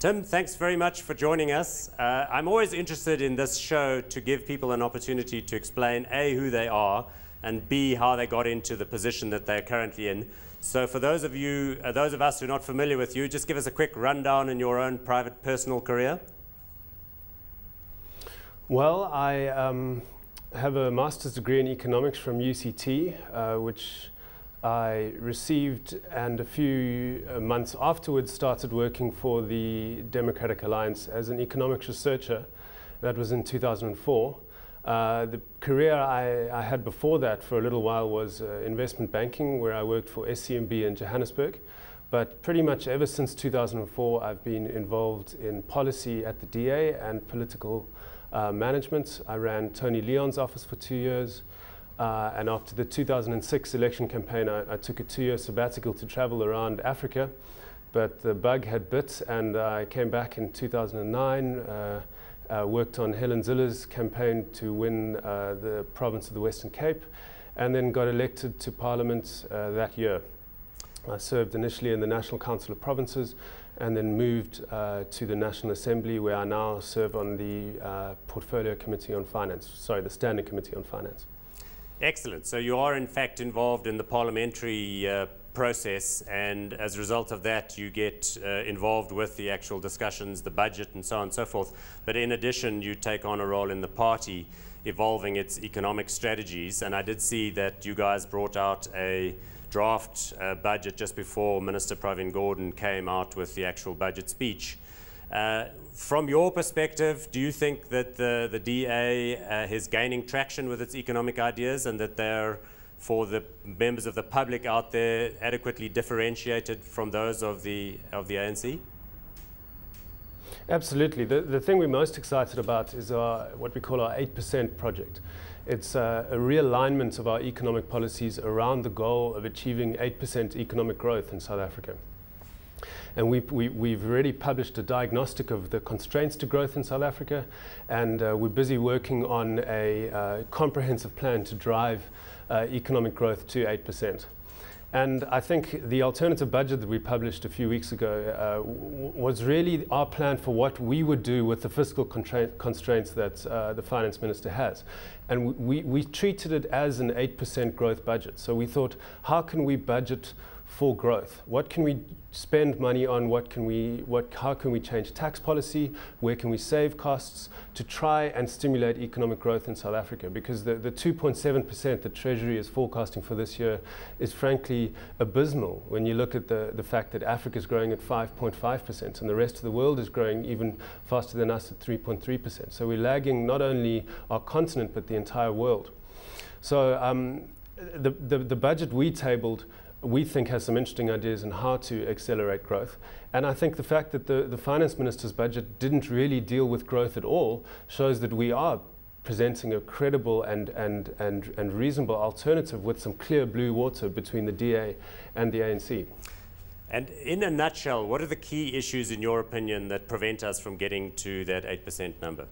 Tim, thanks very much for joining us. I'm always interested in this show to give people an opportunity to explain A, who they are, and B, how they got into the position that they're currently in. So for those of us who are not familiar with you, just give us a quick rundown in your own private personal career. Well, I have a master's degree in economics from UCT, which I received, and a few months afterwards started working for the Democratic Alliance as an economics researcher. That was in 2004. The career I had before that for a little while was investment banking, where I worked for SCMB in Johannesburg. But pretty much ever since 2004, I've been involved in policy at the DA and political management. I ran Tony Leon's office for 2 years. And after the 2006 election campaign, I took a 2-year sabbatical to travel around Africa. But the bug had bit, and I came back in 2009, worked on Helen Zille's campaign to win the province of the Western Cape, and then got elected to Parliament that year. I served initially in the National Council of Provinces, and then moved to the National Assembly, where I now serve on the Portfolio Committee on Finance, sorry, the Standing Committee on Finance. Excellent. So you are in fact involved in the parliamentary process, and as a result of that you get involved with the actual discussions, the budget and so on and so forth. But in addition, you take on a role in the party evolving its economic strategies, and I did see that you guys brought out a draft budget just before Minister Pravin Gordhan came out with the actual budget speech. From your perspective, do you think that the DA is gaining traction with its economic ideas, and that they're, for the members of the public out there, adequately differentiated from those of the ANC? Absolutely. The thing we're most excited about is what we call our 8% project. It's a realignment of our economic policies around the goal of achieving 8% economic growth in South Africa. And we've already published a diagnostic of the constraints to growth in South Africa, and we're busy working on a comprehensive plan to drive economic growth to 8%. And I think the alternative budget that we published a few weeks ago was really our plan for what we would do with the fiscal constraints that the Finance Minister has. And we treated it as an 8% growth budget. So we thought, how can we budget for growth? What can we spend money on? How can we change tax policy? Where can we save costs to try and stimulate economic growth in South Africa? Because the 2.7% that Treasury is forecasting for this year is frankly abysmal when you look at the fact that Africa is growing at 5.5% and the rest of the world is growing even faster than us at 3.3%. So we're lagging not only our continent but the entire world. So the budget we tabled, we think, has some interesting ideas on how to accelerate growth. And I think the fact that the Finance Minister's budget didn't really deal with growth at all shows that we are presenting a credible and reasonable alternative with some clear blue water between the DA and the ANC. And in a nutshell, what are the key issues, in your opinion, that prevent us from getting to that 8% number?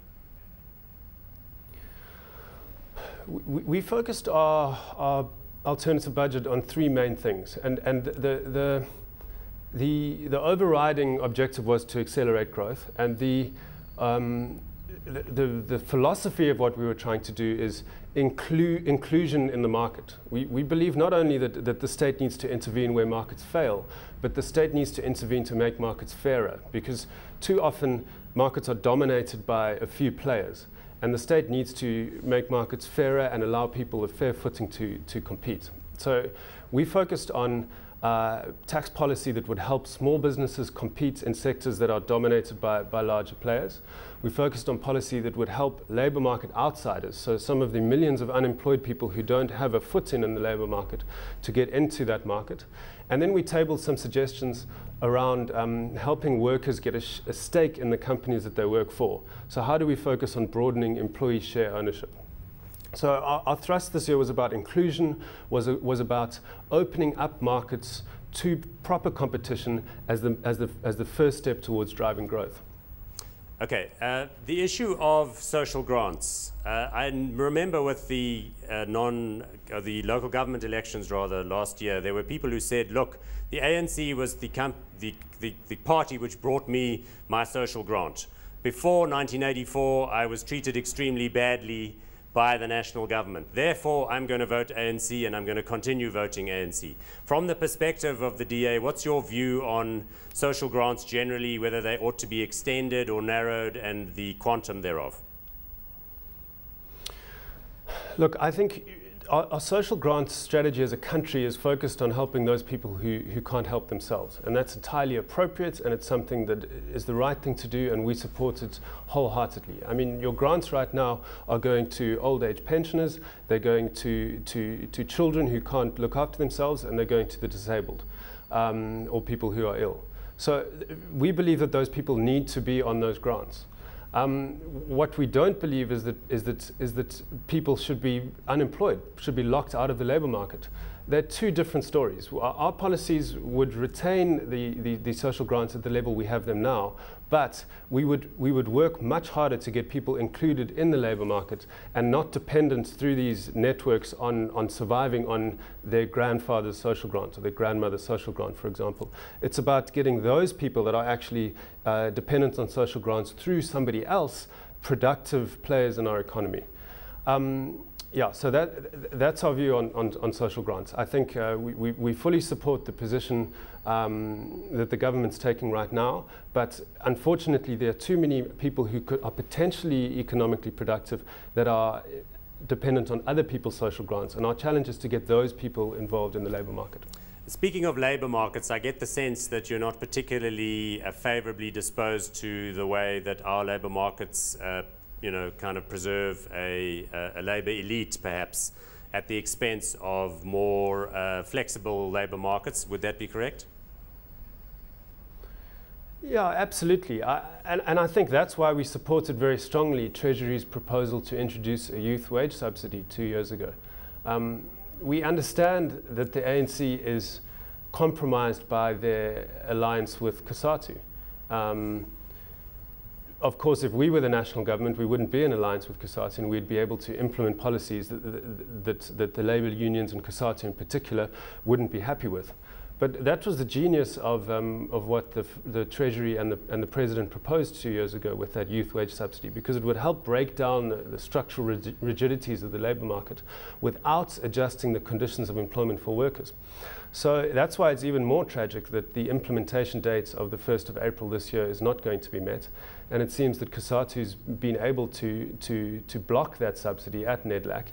We focused our alternative budget on three main things, and the overriding objective was to accelerate growth, and the philosophy of what we were trying to do is inclusion in the market. We believe not only that the state needs to intervene where markets fail, but the state needs to intervene to make markets fairer, because too often markets are dominated by a few players. And the state needs to make markets fairer and allow people a fair footing to compete. So we focused on tax policy that would help small businesses compete in sectors that are dominated by larger players. We focused on policy that would help labor market outsiders, so some of the millions of unemployed people who don't have a foot in the labor market, to get into that market. And then we tabled some suggestions around helping workers get a stake in the companies that they work for. So how do we focus on broadening employee share ownership? So our thrust this year was about inclusion, was about opening up markets to proper competition as the first step towards driving growth. Okay, the issue of social grants. I remember with the the local government elections rather last year, there were people who said, look, the ANC was the party which brought me my social grant. Before 1984, I was treated extremely badly by the national government. Therefore, I'm going to vote ANC and I'm going to continue voting ANC. From the perspective of the DA, what's your view on social grants generally, whether they ought to be extended or narrowed, and the quantum thereof? Look, I think our social grants strategy as a country is focused on helping those people who can't help themselves. And that's entirely appropriate, and it's something that is the right thing to do, and we support it wholeheartedly. I mean, your grants right now are going to old age pensioners, they're going to children who can't look after themselves, and they're going to the disabled or people who are ill. So we believe that those people need to be on those grants. What we don't believe is that people should be unemployed, should be locked out of the labour market. They're two different stories. Our policies would retain the social grants at the level we have them now, but we would work much harder to get people included in the labour market and not dependent through these networks on surviving on their grandfather's social grant or their grandmother's social grant, for example. It's about getting those people that are actually dependent on social grants through somebody else, productive players in our economy. Yeah, so that's our view on social grants. I think we fully support the position that the government's taking right now, but unfortunately there are too many people who are potentially economically productive that are dependent on other people's social grants, and our challenge is to get those people involved in the labour market. Speaking of labour markets, I get the sense that you're not particularly favourably disposed to the way that our labour markets kind of preserve a labour elite, perhaps, at the expense of more flexible labour markets. Would that be correct? Yeah, absolutely. And I think that's why we supported very strongly Treasury's proposal to introduce a youth wage subsidy 2 years ago. We understand that the ANC is compromised by their alliance with COSATU. Of course, if we were the national government, we wouldn't be in alliance with COSATU, and we'd be able to implement policies that the labour unions and COSATU in particular wouldn't be happy with. But that was the genius of what the Treasury and the President proposed 2 years ago with that youth wage subsidy, because it would help break down the structural rigidities of the labour market without adjusting the conditions of employment for workers. So that's why it's even more tragic that the implementation date of the 1st of April this year is not going to be met. And it seems that COSATU's been able to block that subsidy at NEDLAC.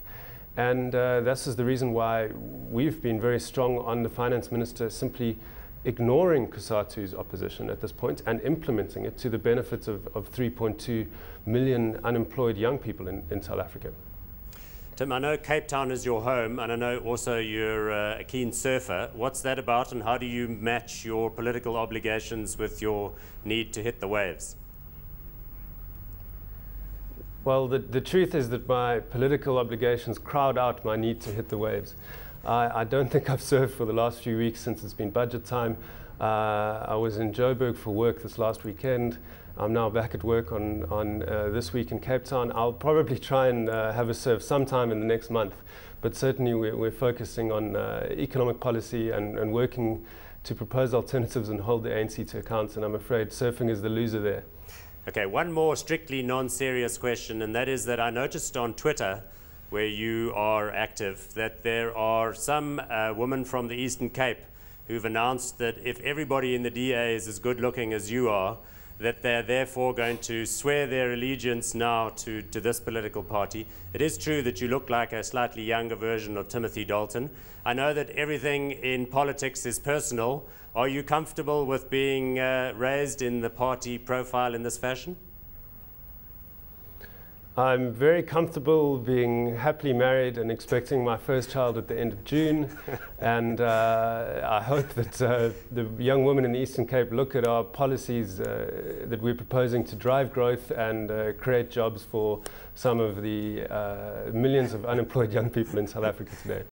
And this is the reason why we've been very strong on the Finance Minister simply ignoring COSATU's opposition at this point and implementing it to the benefits of 3.2 million unemployed young people in South Africa. Tim, I know Cape Town is your home, and I know also you're a keen surfer. What's that about, and how do you match your political obligations with your need to hit the waves? Well, the truth is that my political obligations crowd out my need to hit the waves. I don't think I've surfed for the last few weeks since it's been budget time. I was in Joburg for work this last weekend. I'm now back at work on this week in Cape Town. I'll probably try and have a surf sometime in the next month, but certainly we're focusing on economic policy and working to propose alternatives and hold the ANC to account, and I'm afraid surfing is the loser there. Okay, one more strictly non-serious question, and that is that I noticed on Twitter, where you are active, that there are some women from the Eastern Cape who've announced that if everybody in the DA is as good looking as you are, that they're therefore going to swear their allegiance now to this political party. It is true that you look like a slightly younger version of Timothy Dalton. I know that everything in politics is personal. Are you comfortable with being raised in the party profile in this fashion? I'm very comfortable being happily married and expecting my first child at the end of June. And I hope that the young women in the Eastern Cape look at our policies that we're proposing to drive growth and create jobs for some of the millions of unemployed young people in South Africa today.